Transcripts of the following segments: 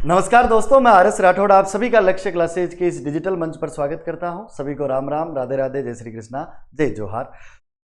नमस्कार दोस्तों, मैं आर एस राठौड़ आप सभी का लक्ष्य क्लासेज के इस डिजिटल मंच पर स्वागत करता हूं। सभी को राम राम, राधे राधे, जय श्री कृष्णा, जय जोहार।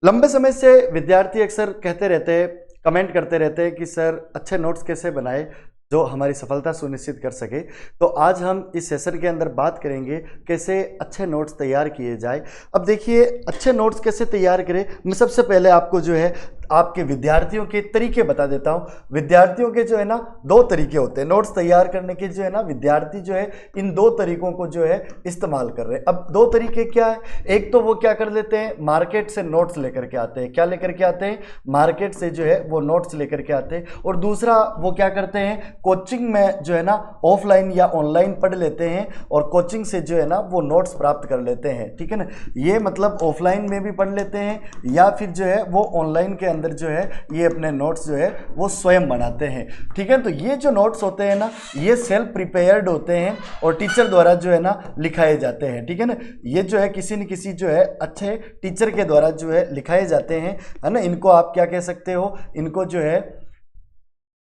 लंबे समय से विद्यार्थी अक्सर कहते रहते हैं, कमेंट करते रहते हैं कि सर अच्छे नोट्स कैसे बनाए जो हमारी सफलता सुनिश्चित कर सके। तो आज हम इस सेशन के अंदर बात करेंगे कैसे अच्छे नोट्स तैयार किए जाए। अब देखिए, अच्छे नोट्स कैसे तैयार करें, मैं सबसे पहले आपको जो है आपके विद्यार्थियों के तरीके बता देता हूं। विद्यार्थियों के जो है ना दो तरीके होते हैं नोट्स तैयार करने के। जो है ना विद्यार्थी जो है इन दो तरीकों को जो है इस्तेमाल कर रहे हैं। अब दो तरीके क्या है, एक तो वो क्या कर लेते हैं, मार्केट से नोट्स लेकर के आते हैं। क्या लेकर के आते हैं? मार्केट से जो है वो नोट्स लेकर के आते हैं। और दूसरा वो क्या करते हैं, कोचिंग में जो है ना ऑफलाइन या ऑनलाइन पढ़ लेते हैं और कोचिंग से जो है ना वो नोट्स प्राप्त कर लेते हैं। ठीक है ना, ये मतलब ऑफलाइन में भी पढ़ लेते हैं या फिर जो है वो ऑनलाइन के अंदर जो है ये अपने नोट्स जो है वो स्वयं बनाते हैं। ठीक है, तो ये जो नोट्स होते हैं ना ये सेल्फ प्रिपेयर्ड होते हैं और टीचर द्वारा जो है ना लिखाए जाते हैं। ठीक है ना, ये जो है किसी न किसी जो है अच्छे टीचर के द्वारा जो है लिखाए जाते हैं, है ना। इनको आप क्या कह सकते हो, इनको जो है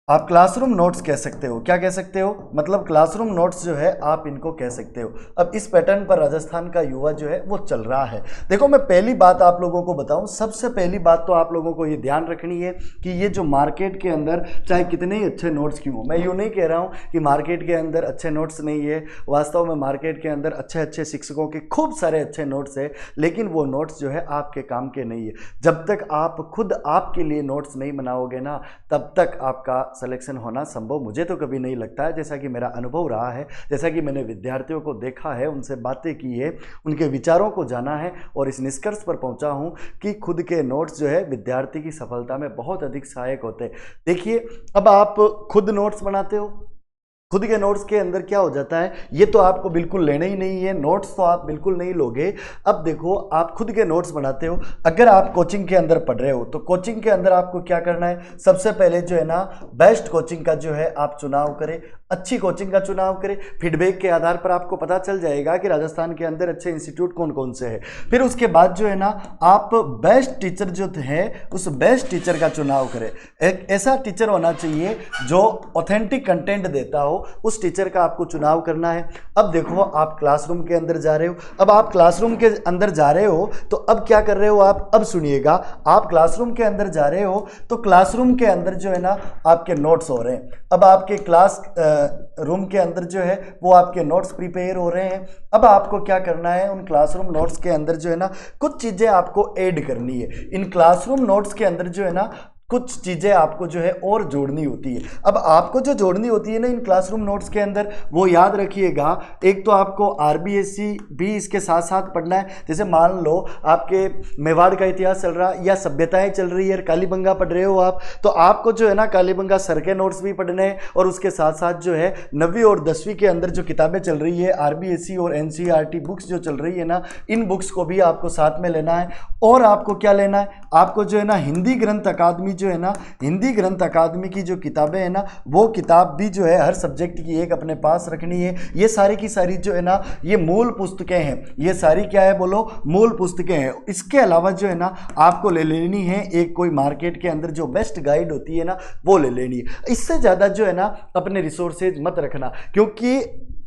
आप क्लासरूम नोट्स कह सकते हो। क्या कह सकते हो, मतलब क्लासरूम नोट्स जो है आप इनको कह सकते हो। अब इस पैटर्न पर राजस्थान का युवा जो है वो चल रहा है। देखो, मैं पहली बात आप लोगों को बताऊं, सबसे पहली बात तो आप लोगों को ये ध्यान रखनी है कि ये जो मार्केट के अंदर चाहे कितने ही अच्छे नोट्स क्यों हो, मैं यूँ नहीं कह रहा हूँ कि मार्केट के अंदर अच्छे नोट्स नहीं है। वास्तव में मार्केट के अंदर अच्छे अच्छे शिक्षकों के खूब सारे अच्छे नोट्स है, लेकिन वो नोट्स जो है आपके काम के नहीं है। जब तक आप खुद आपके लिए नोट्स नहीं बनाओगे ना, तब तक आपका सिलेक्शन होना संभव मुझे तो कभी नहीं लगता है। जैसा कि मेरा अनुभव रहा है, जैसा कि मैंने विद्यार्थियों को देखा है, उनसे बातें की है, उनके विचारों को जाना है और इस निष्कर्ष पर पहुंचा हूं कि खुद के नोट्स जो है विद्यार्थी की सफलता में बहुत अधिक सहायक होते हैं। देखिए, अब आप खुद नोट्स बनाते हो, खुद के नोट्स के अंदर क्या हो जाता है, ये तो आपको बिल्कुल लेना ही नहीं है, नोट्स तो आप बिल्कुल नहीं लोगे। अब देखो, आप खुद के नोट्स बनाते हो, अगर आप कोचिंग के अंदर पढ़ रहे हो तो कोचिंग के अंदर आपको क्या करना है, सबसे पहले जो है ना बेस्ट कोचिंग का जो है आप चुनाव करें, अच्छी कोचिंग का चुनाव करें। फीडबैक के आधार पर आपको पता चल जाएगा कि राजस्थान के अंदर अच्छे इंस्टीट्यूट कौन कौन से हैं। फिर उसके बाद जो है ना आप बेस्ट टीचर जो है उस बेस्ट टीचर का चुनाव करें। एक ऐसा टीचर होना चाहिए जो ऑथेंटिक कंटेंट देता हो, उस टीचर का आपको चुनाव करना है। अब देखो, आप क्लासरूम के अंदर जा रहे हो, अब आप क्लासरूम के अंदर जा रहे हो तो अब क्या कर रहे हो आप, अब सुनिएगा, आप क्लासरूम के अंदर जा रहे हो तो क्लासरूम के अंदर जो है ना आपके नोट्स हो रहे हैं। अब आपके क्लास रूम के अंदर जो है वो आपके नोट्स प्रिपेयर हो रहे हैं। अब आपको क्या करना है, उन क्लासरूम नोट्स के अंदर जो है ना कुछ चीज़ें आपको ऐड करनी है। इन क्लासरूम नोट्स के अंदर जो है ना कुछ चीज़ें आपको जो है और जोड़नी होती है। अब आपको जो जोड़नी होती है ना इन क्लासरूम नोट्स के अंदर, वो याद रखिएगा, एक तो आपको आरबीएससी भी इसके साथ साथ पढ़ना है। जैसे मान लो आपके मेवाड़ का इतिहास चल रहा या सभ्यताएं चल रही है, कालीबंगा पढ़ रहे हो आप, तो आपको जो है ना कालीबंगा सर के नोट्स भी पढ़ने हैं और उसके साथ साथ जो है 9वीं और 10वीं के अंदर जो किताबें चल रही है, आरबीएससी और एनसीईआरटी बुक्स जो चल रही है ना, इन बुक्स को भी आपको साथ में लेना है। और आपको क्या लेना है, आपको जो है ना हिंदी ग्रंथ अकादमी जो है ना, हिंदी ग्रंथ अकादमी की जो किताबें हैं ना, वो किताब भी जो है हर सब्जेक्ट की एक अपने पास रखनी है। ये सारी की सारी जो है ना ये मूल पुस्तकें हैं, ये सारी क्या है बोलो, मूल पुस्तकें हैं। इसके अलावा जो है ना आपको ले लेनी है एक कोई मार्केट के अंदर जो बेस्ट गाइड होती है ना वो ले लेनी है। इससे ज़्यादा जो है ना अपने रिसोर्सेज मत रखना, क्योंकि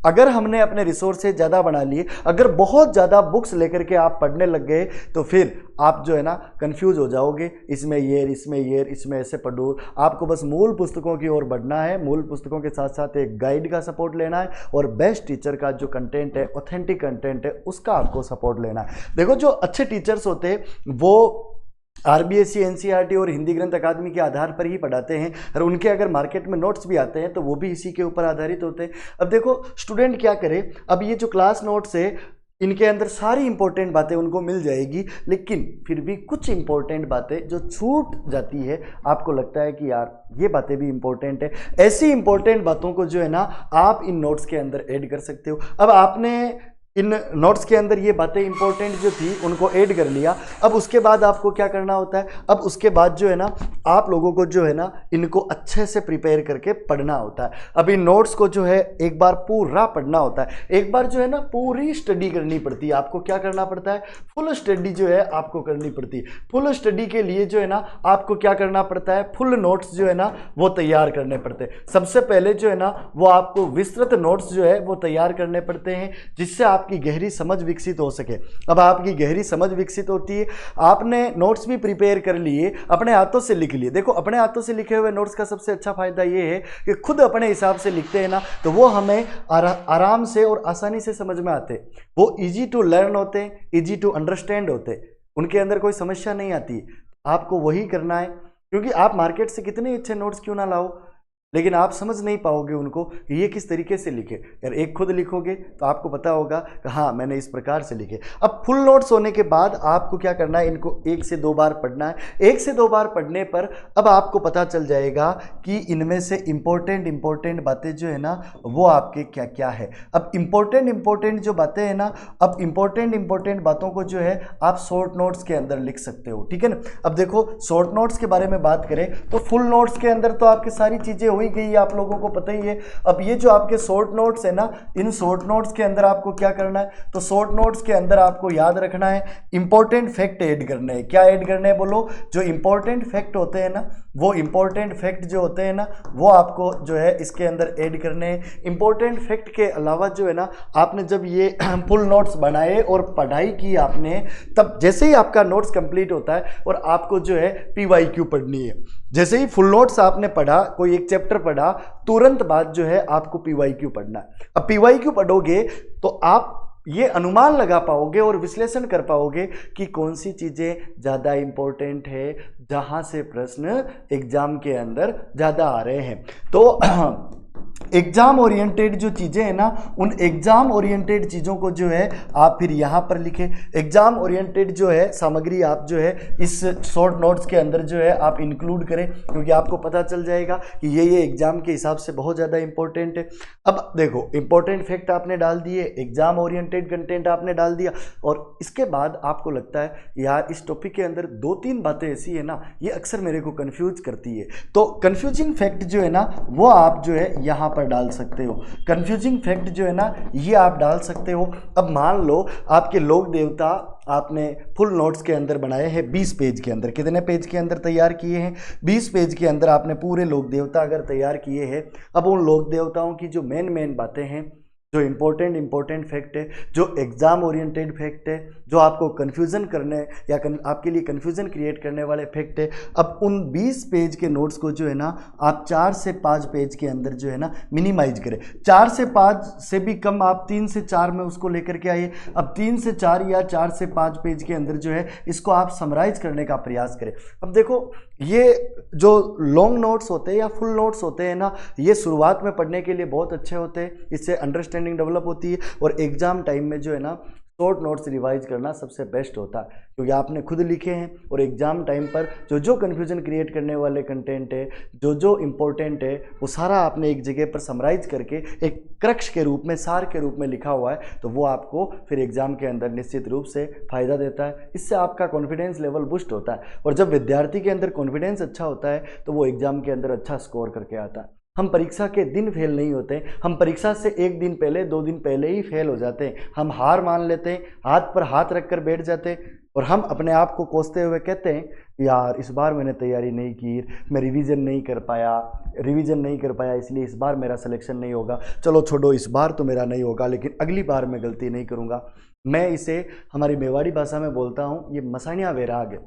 अगर हमने अपने रिसोर्सेज ज़्यादा बना लिए, अगर बहुत ज़्यादा बुक्स लेकर के आप पढ़ने लग गए तो फिर आप जो है ना कंफ्यूज हो जाओगे, इसमें ये इसमें ये इसमें ऐसे पढ़ो। आपको बस मूल पुस्तकों की ओर बढ़ना है, मूल पुस्तकों के साथ साथ एक गाइड का सपोर्ट लेना है और बेस्ट टीचर का जो कंटेंट है, ऑथेंटिक कंटेंट है, उसका आपको सपोर्ट लेना है। देखो, जो अच्छे टीचर्स होते हैं वो आरबीएससी, एनसीईआरटी और हिंदी ग्रंथ अकादमी के आधार पर ही पढ़ाते हैं और उनके अगर मार्केट में नोट्स भी आते हैं तो वो भी इसी के ऊपर आधारित होते हैं। अब देखो स्टूडेंट क्या करे, अब ये जो क्लास नोट्स है इनके अंदर सारी इंपॉर्टेंट बातें उनको मिल जाएगी, लेकिन फिर भी कुछ इंपॉर्टेंट बातें जो छूट जाती है, आपको लगता है कि यार ये बातें भी इंपॉर्टेंट है। ऐसी इंपॉर्टेंट बातों को जो है ना आप इन नोट्स के अंदर ऐड कर सकते हो। अब आपने इन नोट्स के अंदर ये बातें इंपॉर्टेंट जो थी उनको ऐड कर लिया। अब उसके बाद आपको क्या करना होता है, अब उसके बाद जो है ना आप लोगों को जो है ना इनको अच्छे से प्रिपेयर करके पढ़ना होता है। अब इन नोट्स को जो है एक बार पूरा पढ़ना होता है, एक बार जो है ना पूरी स्टडी करनी पड़ती है। आपको क्या करना पड़ता है, फुल स्टडी जो है आपको करनी पड़ती है। फुल स्टडी के लिए जो है ना आपको क्या करना पड़ता है, फुल नोट्स जो है ना वो तैयार करने पड़ते हैं। सबसे पहले जो है ना वो आपको विस्तृत नोट्स जो है वो तैयार करने पड़ते हैं, जिससे आपकी गहरी समझ विकसित हो सके। अब आपकी गहरी समझ विकसित होती है, आपने नोट्स भी प्रिपेयर कर लिए, अपने हाथों से लिख लिए। देखो अपने हाथों से लिखे हुए नोट्स का सबसे अच्छा फायदा ये है कि खुद अपने हिसाब से लिखते हैं ना तो वो हमें आराम से और आसानी से समझ में आते, वो इजी टू लर्न होते हैं, इजी टू अंडरस्टैंड होते, उनके अंदर कोई समस्या नहीं आती। आपको वही करना है, क्योंकि आप मार्केट से कितने अच्छे नोट्स क्यों ना लाओ, लेकिन आप समझ नहीं पाओगे उनको कि ये किस तरीके से लिखे। अगर एक खुद लिखोगे तो आपको पता होगा कि हाँ मैंने इस प्रकार से लिखे। अब फुल नोट्स होने के बाद आपको क्या करना है, इनको 1 से 2 बार पढ़ना है। 1 से 2 बार पढ़ने पर अब आपको पता चल जाएगा कि इनमें से इंपॉर्टेंट बातें जो है ना वो आपके क्या क्या है। अब इंपॉर्टेंट जो बातें हैं ना, अब इंपॉर्टेंट बातों को जो है आप शॉर्ट नोट्स के अंदर लिख सकते हो, ठीक है ना। अब देखो शॉर्ट नोट्स के बारे में बात करें तो फुल नोट्स के अंदर तो आपकी सारी चीज़ें हुई गई, आप लोगों को पता ही है। अब ये जो आपके शॉर्ट नोट्स है ना, इन शॉर्ट नोट्स के अंदर आपको क्या करना है, तो शॉर्ट नोट्स के अंदर आपको याद रखना है इंपॉर्टेंट फैक्ट ऐड करने हैं। क्या ऐड करने हैं बोलो, जो इंपॉर्टेंट फैक्ट होते हैं ना, वो इंपॉर्टेंट फैक्ट जो होते हैं ना वो आपको जो है इसके अंदर ऐड करने हैं। इंपॉर्टेंट फैक्ट के अलावा जो है ना आपने जब ये फुल नोट्स बनाए और पढ़ाई की आपने, तब जैसे ही आपका नोट्स कंप्लीट होता है और आपको जो है PYQ पढ़नी है। जैसे ही फुल नोट्स आपने पढ़ा, कोई एक चैप्टर पढ़ा, तुरंत बाद जो है आपको PYQ पढ़ना है। अब PYQ पढ़ोगे तो आप ये अनुमान लगा पाओगे और विश्लेषण कर पाओगे कि कौन सी चीज़ें ज़्यादा इंपॉर्टेंट है, जहां से प्रश्न एग्जाम के अंदर ज़्यादा आ रहे हैं। तो एग्जाम ओरिएंटेड जो चीज़ें हैं ना, उन एग्जाम ओरिएंटेड चीज़ों को जो है आप फिर यहाँ पर लिखें। एग्जाम ओरिएंटेड जो है सामग्री आप जो है इस शॉर्ट नोट्स के अंदर जो है आप इंक्लूड करें, क्योंकि आपको पता चल जाएगा कि ये एग्जाम के हिसाब से बहुत ज़्यादा इंपॉर्टेंट है। अब देखो इंपॉर्टेंट फैक्ट आपने डाल दिए, एग्जाम ओरिएंटेड कंटेंट आपने डाल दिया, और इसके बाद आपको लगता है यार इस टॉपिक के अंदर 2-3 बातें ऐसी है ना ये अक्सर मेरे को कन्फ्यूज करती है, तो कन्फ्यूजिंग फैक्ट जो है ना वो आप जो है यहाँ पर डाल सकते हो। कंफ्यूजिंग फैक्ट जो है ना ये आप डाल सकते हो। अब मान लो आपके लोक देवता आपने फुल नोट्स के अंदर बनाए हैं 20 पेज के अंदर, कितने पेज के अंदर तैयार किए हैं, 20 पेज के अंदर आपने पूरे लोक देवता अगर तैयार किए हैं। अब उन लोक देवताओं की जो मेन बातें हैं, जो इंपॉर्टेंट फैक्ट है, जो एग्जाम ओरिएंटेड फैक्ट है, जो आपको कन्फ्यूज़न करने या आपके लिए कन्फ्यूज़न क्रिएट करने वाले फैक्ट है, अब उन 20 पेज के नोट्स को जो है ना आप 4 से 5 पेज के अंदर जो है ना मिनिमाइज करें। 4 से 5 से भी कम आप 3 से 4 में उसको लेकर के आइए। अब 3 से 4 या 4 से 5 पेज के अंदर जो है इसको आप समराइज करने का प्रयास करें। अब देखो ये जो लॉन्ग नोट्स होते हैं या फुल नोट्स होते हैं ना, ये शुरुआत में पढ़ने के लिए बहुत अच्छे होते हैं, इससे अंडरस्टैंडिंग डेवलप होती है, और एग्जाम टाइम में जो है ना शॉर्ट नोट्स रिवाइज करना सबसे बेस्ट होता है, क्योंकि आपने खुद लिखे हैं और एग्जाम टाइम पर जो कन्फ्यूजन क्रिएट करने वाले कंटेंट है, जो इंपॉर्टेंट है, वो सारा आपने एक जगह पर समराइज करके एक क्रक्ष के रूप में, सार के रूप में लिखा हुआ है, तो वो आपको फिर एग्जाम के अंदर निश्चित रूप से फायदा देता है। इससे आपका कॉन्फिडेंस लेवल बूस्ट होता है, और जब विद्यार्थी के अंदर कॉन्फिडेंस अच्छा होता है तो वो एग्जाम के अंदर अच्छा स्कोर करके आता है। हम परीक्षा के दिन फेल नहीं होते, हम परीक्षा से 1 दिन पहले 2 दिन पहले ही फेल हो जाते हैं। हम हार मान लेते हैं, हाथ पर हाथ रख कर बैठ जाते हैं, और हम अपने आप को कोसते हुए कहते हैं यार इस बार मैंने तैयारी नहीं की, मैं रिवीजन नहीं कर पाया इसलिए इस बार मेरा सिलेक्शन नहीं होगा, चलो छोड़ो इस बार तो मेरा नहीं होगा, लेकिन अगली बार मैं गलती नहीं करूँगा। मैं इसे हमारी मेवाड़ी भाषा में बोलता हूँ, ये मसाणिया वैराग है।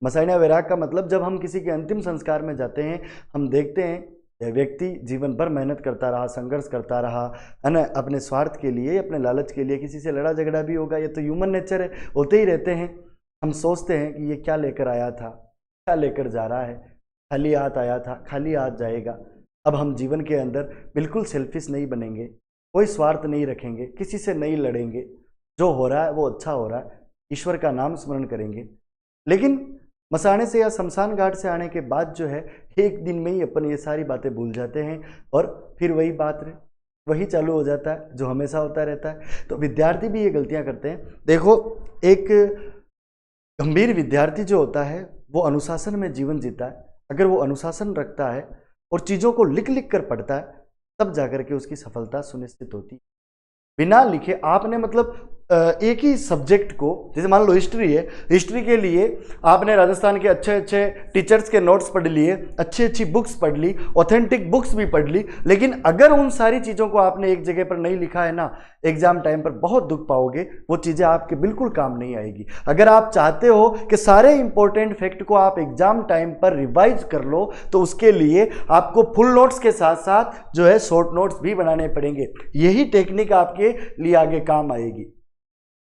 मसाणिया वैराग का मतलब जब हम किसी के अंतिम संस्कार में जाते हैं, हम देखते हैं व्यक्ति जीवन भर मेहनत करता रहा, संघर्ष करता रहा, है ना, अपने स्वार्थ के लिए, अपने लालच के लिए, किसी से लड़ा झगड़ा भी होगा, ये तो ह्यूमन नेचर है, होते ही रहते हैं। हम सोचते हैं कि ये क्या लेकर आया था, क्या लेकर जा रहा है, खाली हाथ आया था, खाली हाथ जाएगा। अब हम जीवन के अंदर बिल्कुल सेल्फिश नहीं बनेंगे, कोई स्वार्थ नहीं रखेंगे, किसी से नहीं लड़ेंगे, जो हो रहा है वो अच्छा हो रहा है, ईश्वर का नाम स्मरण करेंगे। लेकिन मसाणे से या शमशान घाट से आने के बाद जो है एक दिन में ही अपन ये सारी बातें भूल जाते हैं, और फिर वही बात रहे, वही चालू हो जाता है जो हमेशा होता रहता है। तो विद्यार्थी भी ये गलतियां करते हैं। देखो, एक गंभीर विद्यार्थी जो होता है वो अनुशासन में जीवन जीता है। अगर वो अनुशासन रखता है और चीज़ों को लिख लिख कर पढ़ता है, तब जाकर के उसकी सफलता सुनिश्चित होती है। बिना लिखे आपने मतलब एक ही सब्जेक्ट को, जैसे मान लो हिस्ट्री है, हिस्ट्री के लिए आपने राजस्थान के अच्छे अच्छे टीचर्स के नोट्स पढ़ लिए, अच्छी अच्छी बुक्स पढ़ ली, ऑथेंटिक बुक्स भी पढ़ ली, लेकिन अगर उन सारी चीज़ों को आपने एक जगह पर नहीं लिखा है ना, एग्जाम टाइम पर बहुत दुख पाओगे। वो चीज़ें आपके बिल्कुल काम नहीं आएगी। अगर आप चाहते हो कि सारे इंपॉर्टेंट फैक्ट को आप एग्जाम टाइम पर रिवाइज कर लो, तो उसके लिए आपको फुल नोट्स के साथ साथ जो है शॉर्ट नोट्स भी बनाने पड़ेंगे। यही टेक्निक आपके लिए आगे काम आएगी,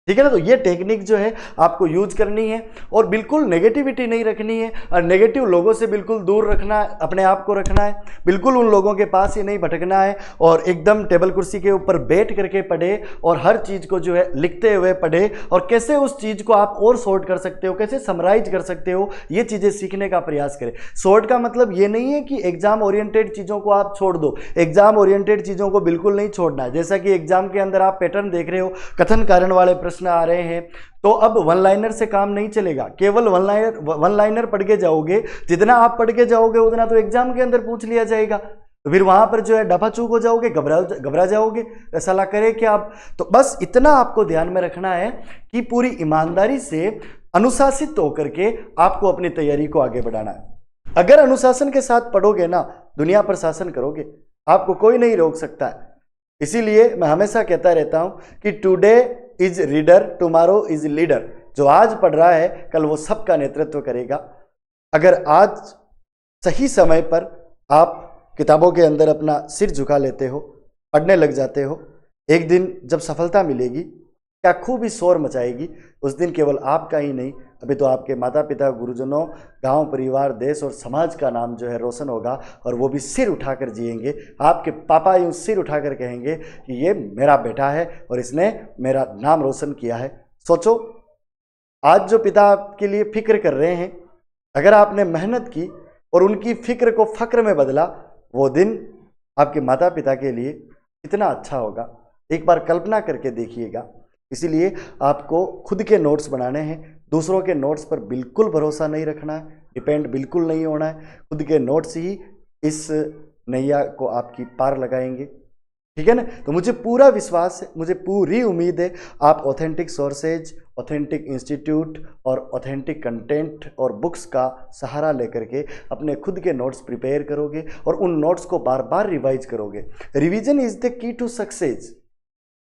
ठीक है ना। तो ये टेक्निक जो है आपको यूज करनी है और बिल्कुल नेगेटिविटी नहीं रखनी है और नेगेटिव लोगों से बिल्कुल दूर रखना है, अपने आप को रखना है। बिल्कुल उन लोगों के पास ही नहीं भटकना है और एकदम टेबल कुर्सी के ऊपर बैठ करके पढ़े और हर चीज़ को जो है लिखते हुए पढ़े और कैसे उस चीज़ को आप और शॉर्ट कर सकते हो, कैसे समराइज कर सकते हो, ये चीज़ें सीखने का प्रयास करें। शॉर्ट का मतलब ये नहीं है कि एग्जाम ओरिएंटेड चीज़ों को आप छोड़ दो। एग्जाम ओरिएंटेड चीज़ों को बिल्कुल नहीं छोड़ना है। जैसा कि एग्जाम के अंदर आप पैटर्न देख रहे हो, कथन कारण वाले प्रश्न आ रहे हैं, तो अब वन लाइनर से काम नहीं चलेगा। केवल वन लाइनर पढ़ के जाओगे, जितना आप पढ़ के जाओगे उतना तो एग्जाम के अंदर पूछ लिया जाएगा। तो फिर वहां पर जो है डफाचूक हो जाओगे, घबरा जाओगे, ऐसा ला करे कि आप। तो बस इतना आपको ध्यान में रखना है कि पूरी ईमानदारी से अनुशासित होकर के आपको अपनी तैयारी को आगे बढ़ाना है। अगर अनुशासन के साथ पढ़ोगे ना, दुनिया पर शासन करोगे, आपको कोई नहीं रोक सकता है। इसीलिए मैं हमेशा कहता रहता हूं कि today is reader, tomorrow is leader. जो आज पढ़ रहा है, कल वो सबका नेतृत्व करेगा। अगर आज सही समय पर आप किताबों के अंदर अपना सिर झुका लेते हो, पढ़ने लग जाते हो, एक दिन जब सफलता मिलेगी, क्या खूब ही शोर मचाएगी। उस दिन केवल आपका ही नहीं, अभी तो आपके माता पिता, गुरुजनों, गांव, परिवार, देश और समाज का नाम जो है रोशन होगा और वो भी सिर उठाकर जिएंगे। आपके पापा यूँ सिर उठाकर कहेंगे कि ये मेरा बेटा है और इसने मेरा नाम रोशन किया है। सोचो, आज जो पिता आपके लिए फिक्र कर रहे हैं, अगर आपने मेहनत की और उनकी फिक्र को फक्र में बदला, वो दिन आपके माता पिता के लिए कितना अच्छा होगा। एक बार कल्पना करके देखिएगा। इसीलिए आपको खुद के नोट्स बनाने हैं, दूसरों के नोट्स पर बिल्कुल भरोसा नहीं रखना है, डिपेंड बिल्कुल नहीं होना है। खुद के नोट्स ही इस नैया को आपकी पार लगाएंगे, ठीक है ना। तो मुझे पूरा विश्वास है, मुझे पूरी उम्मीद है, आप ऑथेंटिक सोर्सेज, ऑथेंटिक इंस्टीट्यूट और ऑथेंटिक कंटेंट और बुक्स का सहारा लेकर के अपने खुद के नोट्स प्रिपेयर करोगे और उन नोट्स को बार बार रिवाइज करोगे। Revision is the key to success.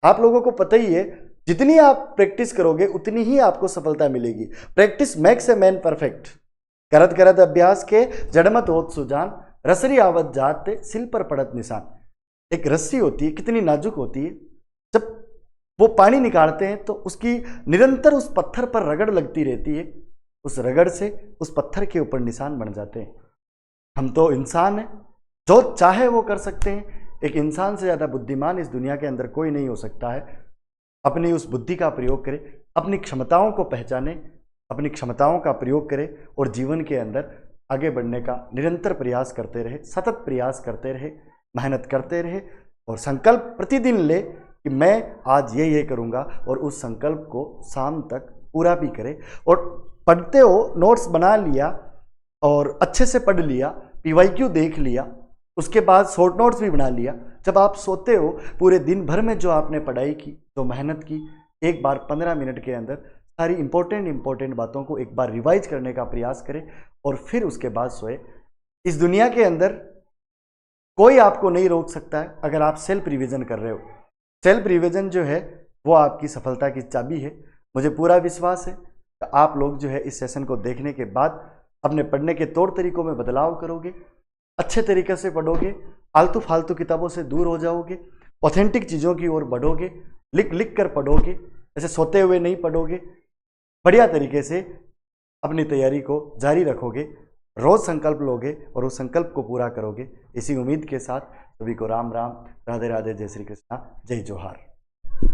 आप लोगों को पता ही है, जितनी आप प्रैक्टिस करोगे उतनी ही आपको सफलता मिलेगी। Practice makes a man perfect. करत करत अभ्यास के जड़मत होत सुजान, रसरी आवत जाते सिल पर पड़त निशान। एक रस्सी होती है, कितनी नाजुक होती है, जब वो पानी निकालते हैं तो उसकी निरंतर उस पत्थर पर रगड़ लगती रहती है, उस रगड़ से उस पत्थर के ऊपर निशान बन जाते हैं। हम तो इंसान हैं, जो चाहे वो कर सकते हैं। एक इंसान से ज़्यादा बुद्धिमान इस दुनिया के अंदर कोई नहीं हो सकता है। अपनी उस बुद्धि का प्रयोग करें, अपनी क्षमताओं को पहचानें, अपनी क्षमताओं का प्रयोग करें और जीवन के अंदर आगे बढ़ने का निरंतर प्रयास करते रहे, सतत प्रयास करते रहे, मेहनत करते रहे और संकल्प प्रतिदिन ले कि मैं आज ये करूँगा और उस संकल्प को शाम तक पूरा भी करें। और पढ़ते हो, नोट्स बना लिया और अच्छे से पढ़ लिया, PYQ देख लिया, उसके बाद शॉर्ट नोट्स भी बना लिया। जब आप सोते हो, पूरे दिन भर में जो आपने पढ़ाई की, जो मेहनत की, एक बार 15 मिनट के अंदर सारी इंपॉर्टेंट बातों को एक बार रिवाइज करने का प्रयास करें और फिर उसके बाद सोए। इस दुनिया के अंदर कोई आपको नहीं रोक सकता है अगर आप सेल्फ रिवीजन कर रहे हो। सेल्फ रिवीजन जो है वो आपकी सफलता की चाबी है। मुझे पूरा विश्वास है कि आप लोग जो है इस सेशन को देखने के बाद अपने पढ़ने के तौर तरीकों में बदलाव करोगे, अच्छे तरीके से पढ़ोगे, आलतू फालतू किताबों से दूर हो जाओगे, ऑथेंटिक चीज़ों की ओर बढ़ोगे, लिख लिख कर पढ़ोगे, ऐसे सोते हुए नहीं पढ़ोगे, बढ़िया तरीके से अपनी तैयारी को जारी रखोगे, रोज़ संकल्प लोगे और उस संकल्प को पूरा करोगे। इसी उम्मीद के साथ सभी को राम राम, राधे राधे, जय श्री कृष्णा, जय जोहार।